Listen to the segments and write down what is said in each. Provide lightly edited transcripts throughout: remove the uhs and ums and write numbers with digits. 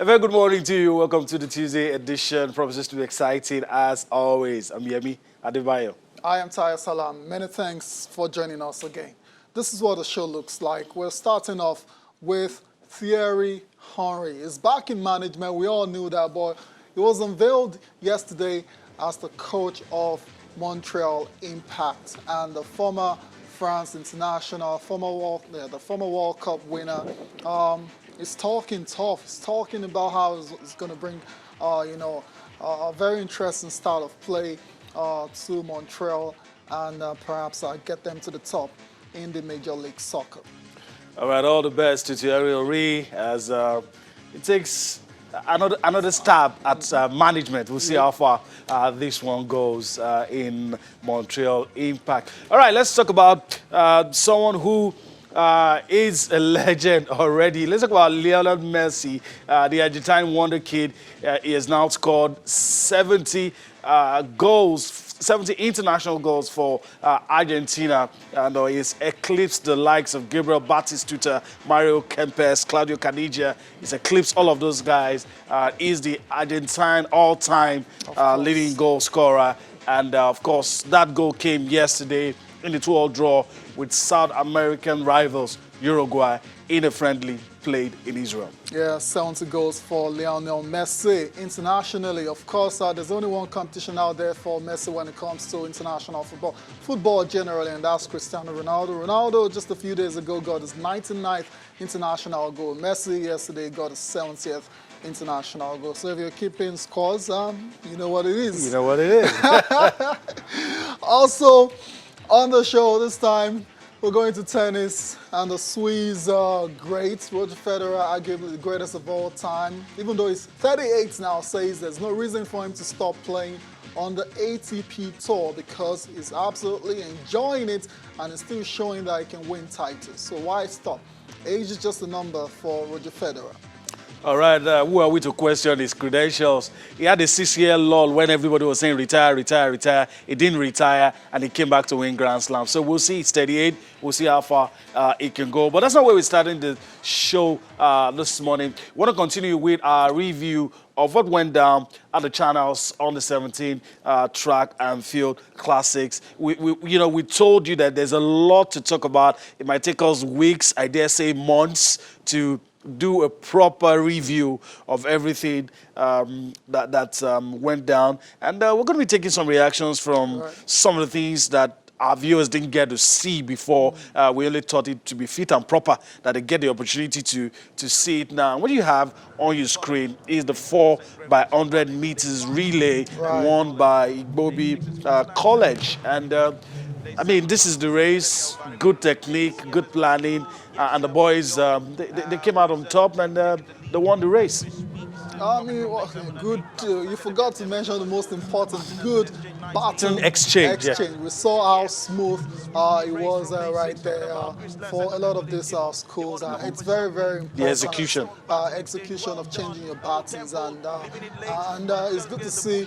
A very good morning to you. Welcome to the Tuesday edition. Promises to be exciting as always. I'm Yemi Adebayo. I am Taya Salam. Many thanks for joining us again. This is what the show looks like. We're starting off with Thierry Henry. He's back in management. We all knew that, but he was unveiled yesterday as the coach of Montreal Impact and the former France international, the former World Cup winner. He's talking tough. He's talking about how he's going to bring, a very interesting style of play to Montreal and perhaps get them to the top in the Major League Soccer. All right, all the best to Thierry Henry as it takes another stab at management. We'll see how far this one goes in Montreal Impact. All right, let's talk about someone who is a legend already. Let's talk about Lionel Messi, the Argentine wonder kid. He has now scored 70 goals, 70 international goals for Argentina, and he's eclipsed the likes of Gabriel Batistuta, Mario Kempes, Claudio Caniggia. He's eclipsed all of those guys. He's the Argentine all-time leading goal scorer, and of course, that goal came yesterday in the 2-2 draw with South American rivals Uruguay in a friendly played in Israel. Yeah, 70 goals for Lionel Messi. Internationally, of course, there's only one competition out there for Messi when it comes to international football. Football generally, and that's Cristiano Ronaldo. Ronaldo, just a few days ago, got his 99th international goal. Messi, yesterday, got his 70th international goal. So if you're keeping scores, you know what it is. You know what it is. Also, on the show this time, we're going to tennis, and the Swiss great, Roger Federer, arguably the greatest of all time, even though he's 38 now, says there's no reason for him to stop playing on the ATP Tour because he's absolutely enjoying it and is still showing that he can win titles. So why stop? Age is just a number for Roger Federer. All right, who are we to question his credentials? He had a 6-year lull when everybody was saying retire, retire, retire. He didn't retire, and he came back to win Grand Slam. So we'll see. It's 38. We'll see how far it can go. But that's not where we're starting the show this morning. We want to continue with our review of what went down at the channels on the 17 track and field classics. We told you that there's a lot to talk about. It might take us weeks, I dare say months, to do a proper review of everything that went down. And we're going to be taking some reactions from some of the things that our viewers didn't get to see before. We only thought it to be fit and proper that they get the opportunity to see it now. What you have on your screen is the 4x100 meters relay won by Igbobi College. And I mean, this is the race, good technique, good planning, and the boys, they came out on top and they won the race. I mean, good. You forgot to mention the most important, good baton exchange. Yeah. We saw how smooth it was right there for a lot of these schools. It's very, very important. The execution. Execution of changing your batons, and it's good to see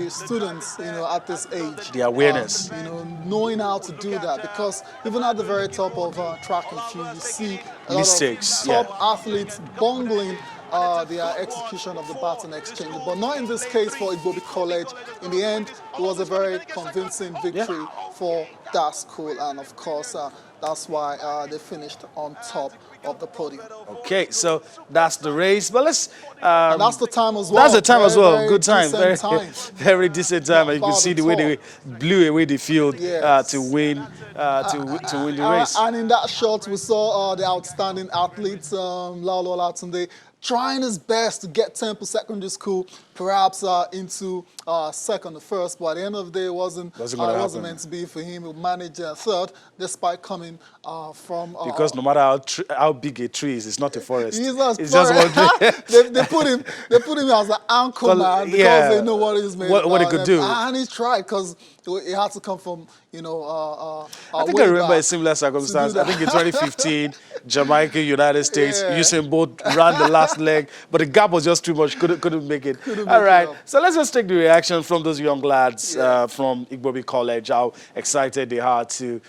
students, at this age. The awareness. Knowing how to do that, because even at the very top of track and field, you see a mistakes. lot of top athletes bungling the execution of the baton exchange, but not in this case for Igbobi College. In the end, it was a very convincing victory for that school, and of course, that's why they finished on top of the podium. Okay, so that's the race, but let's... and that's the time as well. That's the time as well. Very good time. Very decent time. Yeah, and you can see the way they blew away the field to win the race. And in that shot, we saw the outstanding athlete, Laolo Olatunde, trying his best to get Temple Secondary School perhaps into second or first, but at the end of the day, it wasn't meant to be for him. He managed third, despite coming from... because no matter how big a tree is, it's not a forest. It's just one tree. they put him as an anchor man because they know what he's made. What he could do. And he tried, because it had to come from, I think I remember a similar circumstance. I think in 2015, Jamaica, United States, Usain Bolt ran the last leg, but the gap was just too much. Couldn't make it. All right, so let's just take the reaction from those young lads from Igbobi College. How excited they are to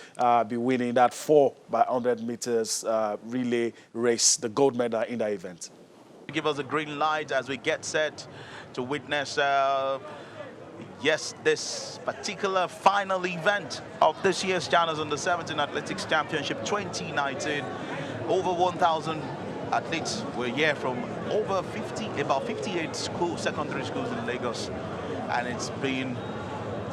be winning that 4x100 meters relay race, the gold medal in that event. Give us a green light as we get set to witness yes, this particular final event of this year's Channels Under 17 Athletics Championship 2019. Over 1,000 athletes were here from over 50, about 58 secondary schools in Lagos, and it's been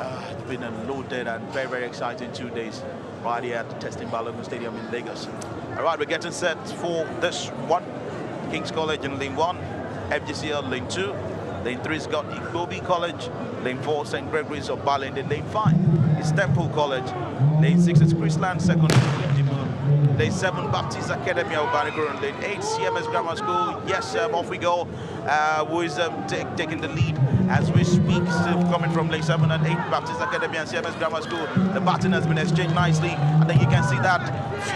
a loaded and very, very exciting 2 days right here at the Testing Balogun Stadium in Lagos. All right, we're getting set for this one. King's College in lane 1, FGCL lane 2, lane 3's got Igbobi College, lane 4 St. Gregory's of Balinde, lane 5 is Temple College, lane 6 is Chrisland Secondary School, lane 7 Baptist Academy of Banigoro, lane 8 CMS Grammar School. Yes, off we go. Who is taking the lead as we speak, still coming from lane 7 and 8 Baptist Academy and CMS Grammar School. The baton has been exchanged nicely, and then you can see that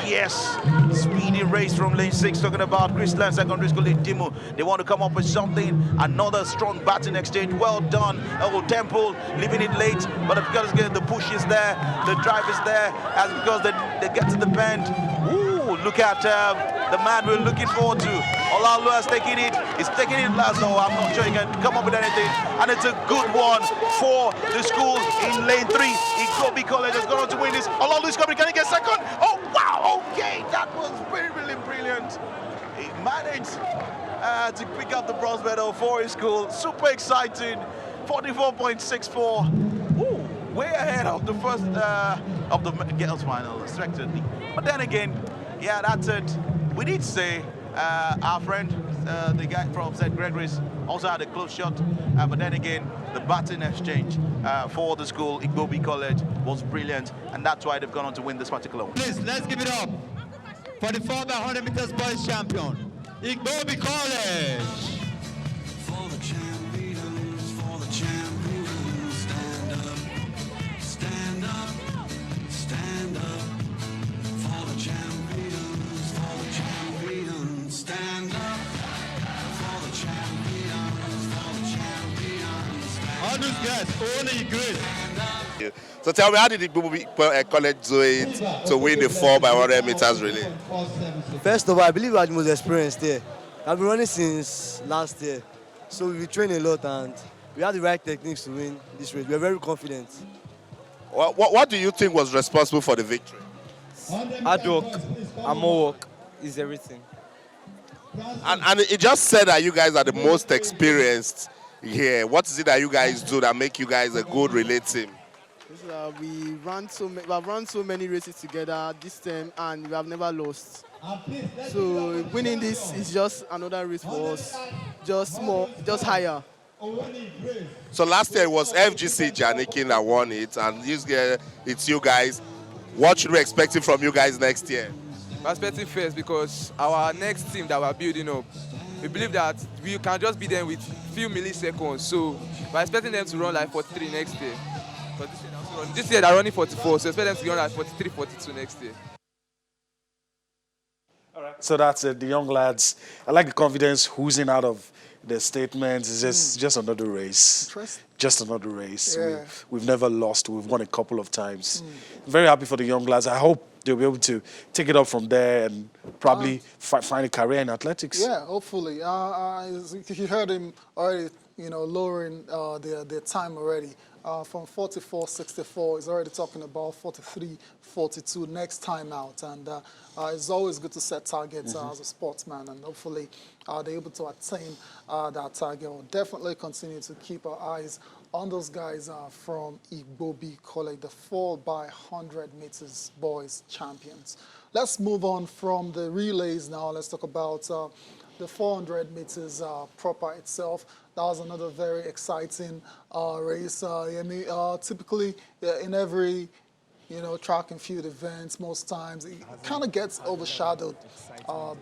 fierce, speedy race from lane 6, talking about Chrisland Secondary School in Dimu. They want to come up with something, another strong baton exchange. Well done, Old Temple, leaving it late, but because the push is there, the drive is there, as because they get to the bend. Ooh, look at the man we're looking forward to. Olalu is taking it. He's taking it last. No, I'm not sure he can come up with anything. And it's a good one for the school in lane 3. Igbobi College has gone on to win this. Olalu is coming. Can he get second? Oh, wow. Okay. That was really, really brilliant. He managed to pick up the bronze medal for his school. Super exciting. 44.64. Ooh, way ahead of the first of the girls' final, respectively. But then again, yeah, that's it. We did say our friend, the guy from St. Gregory's, also had a close shot. But then again, the baton exchange for the school, Igbobi College, was brilliant. And that's why they've gone on to win this particular one. Please, let's give it up for the 4x100 meters boys champion, Igbobi College. For the champions, stand up, stand up, stand up. For the champions, stand up. For the champions, stand All those guys, only great. So tell me, how did Igbobi College do it to win the 4x100 meters relay? First of all, I believe we are the most experienced there. I've been running since last year, so we train a lot and we have the right techniques to win this race. We are very confident. What do you think was responsible for the victory? Hard work and more work is everything. And it just said that you guys are the most experienced here. What is it that you guys do that make you guys a good relay team? We have run so many races together this time, and we have never lost. So winning this is just another race for us, just higher. So last year it was FGC Janikin that won it, and this year it's you guys. What should we expect from you guys next year? We're expecting first because our next team that we're building up, we believe that we can just beat them with few milliseconds. So we're expecting them to run like 43 next year. But this year they're running 44, so expect them to run like 43, 42 next year. All right. So that's it, the young lads. I like the confidence oozing out of the statements. It's just another race. Just another race. Yeah. We've never lost. We've won a couple of times. Very happy for the young lads. I hope they'll be able to take it up from there and probably find a career in athletics. Yeah, hopefully. You heard him already, lowering their time already. From 44.64, he's already talking about 43.42 next time out. And it's always good to set targets as a sportsman, and hopefully they're able to attain that target. We'll definitely continue to keep our eyes on those guys from Igbobi College, the 4x100 meters boys champions. Let's move on from the relays now. Let's talk about the 400 meters proper itself. That was another very exciting race. Typically, in every track and field events, most times it kind of gets overshadowed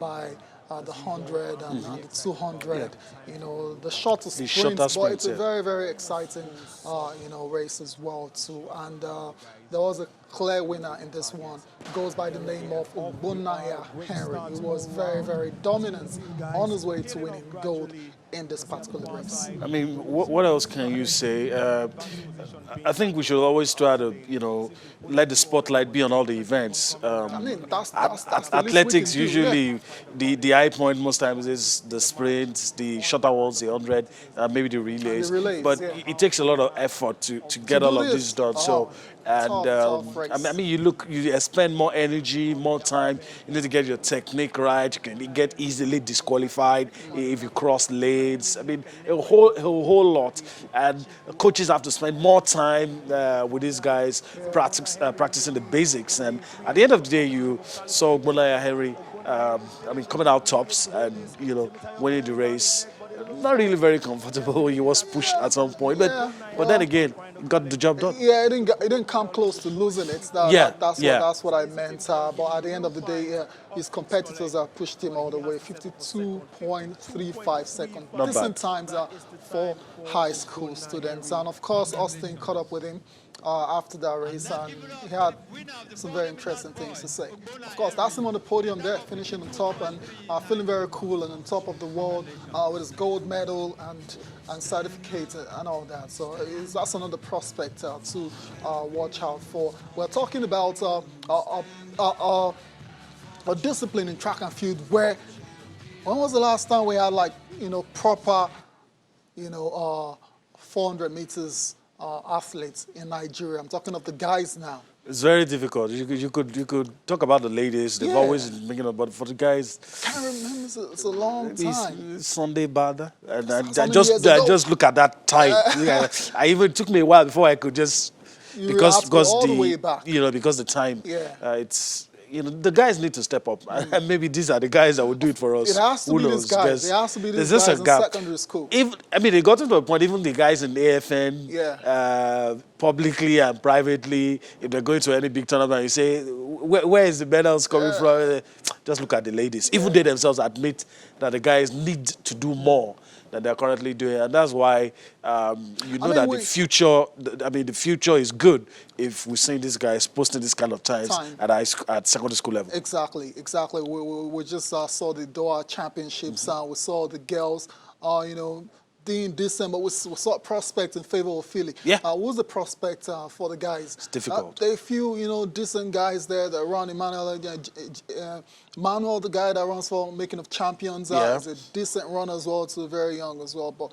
by the 100 and the 200. The shorter sprints, but it's a very, very exciting race as well too. And there was a clear winner in this one goes by the name of Ogbonnaya Henry. He was very, very dominant on his way to winning gold in this particular race. I mean, what else can you say? I think we should always try to, let the spotlight be on all the events. I mean, that's the least we Athletics can do, usually, the high point most times is the sprints, the shorter ones, the 100, maybe the relays. The relays, but yeah. it takes a lot of effort to get all do of this. this done. Oh, tough race. I mean, you expend more energy, more time. You need to get your technique right. You can get easily disqualified if you cross lanes. I mean, a whole lot. And coaches have to spend more time with these guys practicing the basics. And at the end of the day, you saw Ogbonnaya Henry, coming out tops and, winning the race. Not really very comfortable. He was pushed at some point, but then again, got the job done. Yeah, it didn't come close to losing it. That's what I meant. But at the end of the day, his competitors have pushed him all the way. 52.35 seconds. Not Decent bad. times for high school students. And of course, Austin caught up with him after that race, and he had some very interesting things to say. Of course, that's him on the podium there, finishing on top and feeling very cool and on top of the world with his gold medal and certificate and all that. So that's another prospect to watch out for. We're talking about a discipline in track and field where, when was the last time we had proper, 400 meters athletes in Nigeria? I'm talking of the guys now. It's very difficult. You could talk about the ladies. They've always been making up, but for the guys, Can't remember. It's a long time. it's Sunday Bada, and I many just years ago? look at that time. I even took me a while before I could just You because have to go all the way back. because the time. Yeah. It's the guys need to step up, and maybe these are the guys that will do it for us. It has to Who be knows? these guys. Because It has to be there's these just guys a in gap. secondary school. They got to a point. Even the guys in the AFN, Yeah. publicly and privately, if they're going to any big tournament, you say, where is the medals coming from? Just look at the ladies. Even they themselves admit that the guys need to do more than they're currently doing, and that's why the future is good if we see these guys posting this kind of times at secondary school level. Exactly. We just saw the Doha Championships. We saw the girls, doing decent, but we saw prospect in favor of Philly. Yeah. Who's the prospect for the guys? It's difficult. There are few, decent guys there that run. Emmanuel, the guy that runs for Making of Champions, is a decent runner as well, too, very young as well. But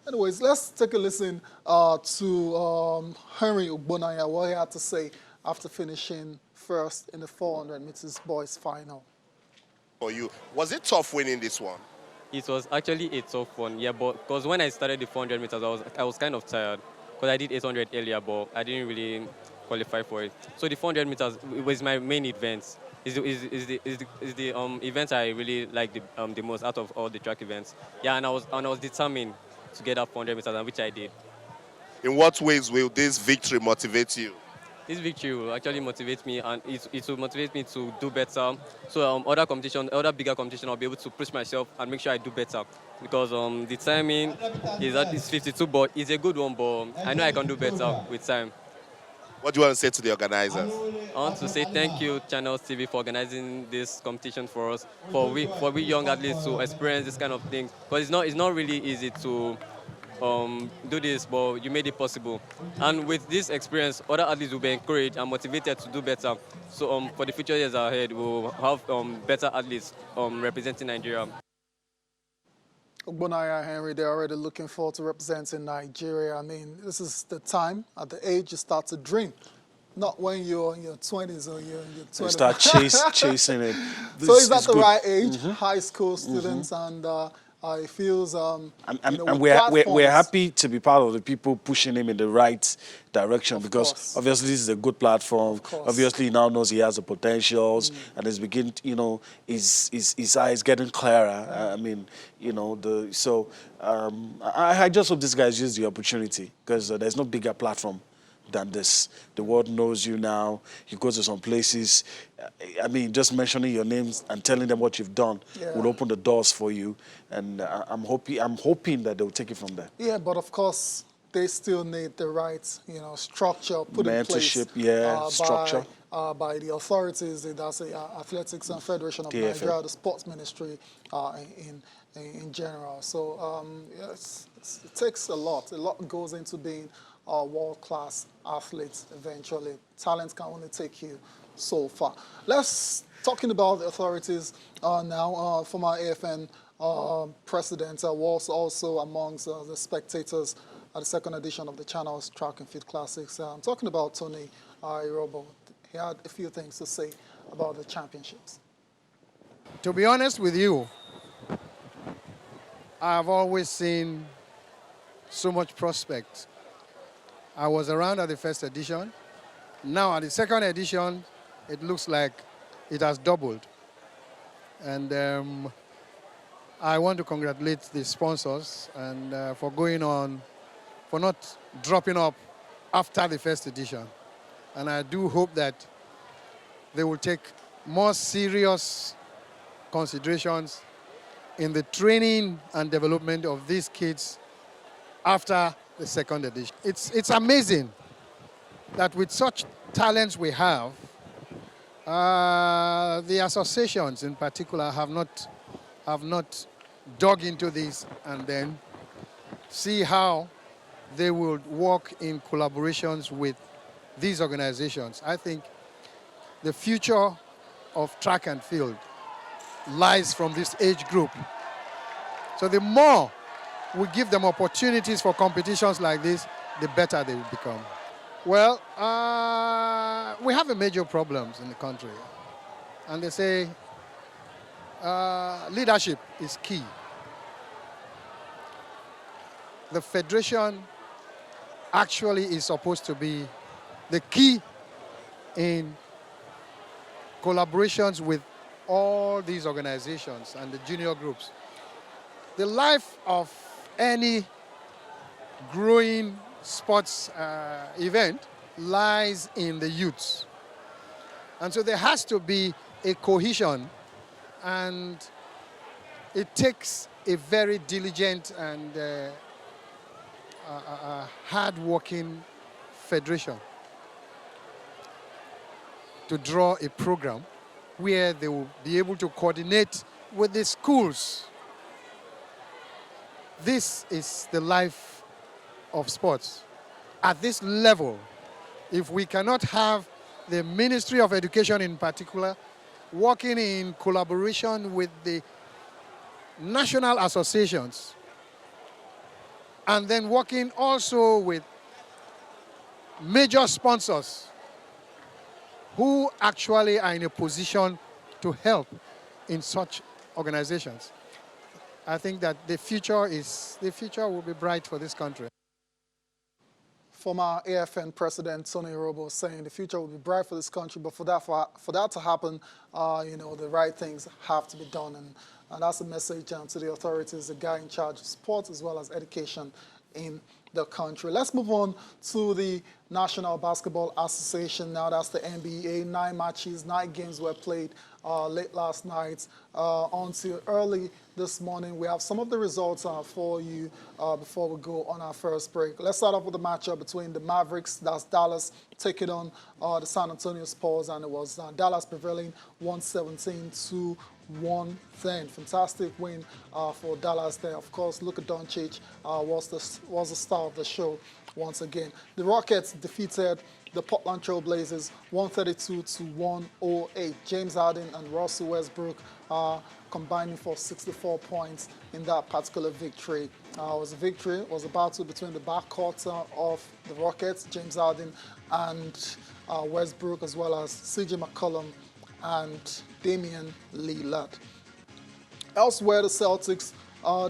anyways, let's take a listen to Henry Ogbonnaya, what he had to say after finishing first in the 400 meters boys final. For you, was it tough winning this one? It was actually a tough one, but because when I started the 400 meters, I was kind of tired because I did 800 earlier, but I didn't really qualify for it. So the 400 meters was my main event. Is the event I really like the most out of all the track events. Yeah, and I was determined to get up 400 meters, and which I did. In what ways will this victory motivate you? This victory will actually motivate me, and it will motivate me to do better. So other bigger competition, I'll be able to push myself and make sure I do better. Because the timing is 52, but it's a good one, but I know I can do better with time. What do you want to say to the organizers? I want to say thank you, Channels TV, for organizing this competition for us, for we young athletes to experience this kind of thing. Because it's not really easy to do this, but you made it possible. And with this experience, other athletes will be encouraged and motivated to do better. So for the future years ahead, we'll have better athletes representing Nigeria. Ogbonnaya Henry, they're already looking forward to representing Nigeria. I mean, this is the time, at the age you start to dream. Not when you're in your 20s or you're in your 20s. You start chasing it. So it's at the right age, high school students, and it feels, and we're happy to be part of the people pushing him in the right direction, because obviously this is a good platform. Obviously he now knows he has the potentials, and it's beginning, his eyes getting clearer. I just hope this guys use the opportunity, because there's no bigger platform than this. The world knows you now. You go to some places. Just mentioning your names and telling them what you've done will open the doors for you. And I'm hoping that they'll take it from there. Yeah, but of course, they still need the right, structure put in place Mentorship, yeah, structure. by the authorities, that's the Athletics and Federation of TFF. Nigeria, the Sports Ministry in general. So yes, it takes a lot. A lot goes into being a world-class athlete eventually. Talent can only take you so far. Let's talking about the authorities now. Former AFN president was also amongst the spectators at the second edition of the Channels Track and Field Classics. I'm talking about Tony Irobo. He had a few things to say about the championships. To be honest with you, I've always seen so much prospect. I was around at the first edition. Now at the second edition, it looks like it has doubled. And I want to congratulate the sponsors and for going on, for not dropping up after the first edition. And I do hope that they will take more serious considerations in the training and development of these kids after the second edition. It's amazing that with such talents we have, the associations in particular have not dug into this and then see how they will work in collaborations with these organizations. I think the future of track and field lies from this age group. So the more we give them opportunities for competitions like this, the better they will become. Well, we have a major problems in the country. And they say leadership is key. The federation actually is supposed to be the key in collaborations with all these organizations and the junior groups. The life of any growing sports event lies in the youths. And so there has to be a cohesion, and it takes a very diligent and hard-working federation to draw a program where they will be able to coordinate with the schools. This is the life of sports. At this level, if we cannot have the Ministry of Education in particular working in collaboration with the national associations and then working also with major sponsors who actually are in a position to help in such organizations, I think that the future will be bright for this country. Former AFN President Tony Irobo saying the future will be bright for this country, but for that to happen, the right things have to be done, and that's a message to the authorities, the guy in charge of sports as well as education in the country. Let's move on to the National Basketball Association now. That's the NBA. 9 matches, 9 games were played late last night until early this morning. We have some of the results for you before we go on our first break. Let's start off with the matchup between the Mavericks, that's Dallas, taking on the San Antonio Spurs, and it was Dallas prevailing 117 to 110. Fantastic win for Dallas there. Of course, Luka Doncic was the star of the show once again. The Rockets defeated the Portland Trail Blazers 132 to 108. James Harden and Russell Westbrook combining for 64 points in that particular victory. It was a battle between the backcourt of the Rockets, James Harden and Westbrook, as well as CJ McCollum and Damian Lillard. Elsewhere, the Celtics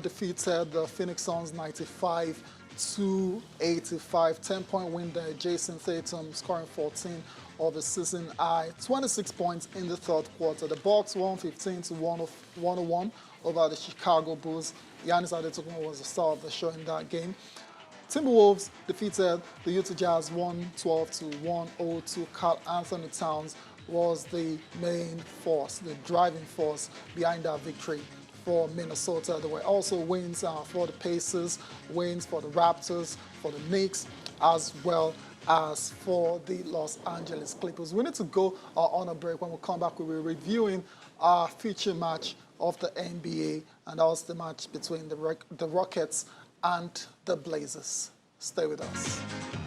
defeated the Phoenix Suns 95 to 85. 10-point win there. Jason Tatum scoring 14 of the season high. 26 points in the third quarter. The Bucks 115 to 101 over the Chicago Bulls. Giannis Antetokounmpo was the star of the show in that game. Timberwolves defeated the Utah Jazz 112 to 102. Karl Anthony Towns was the main force, the driving force behind that victory for Minnesota. There were also wins for the Pacers, wins for the Raptors, for the Knicks, as well as for the Los Angeles Clippers. We need to go on a break. When we come back, we'll be reviewing our feature match of the NBA, and that was the match between the Rockets and the Blazers. Stay with us.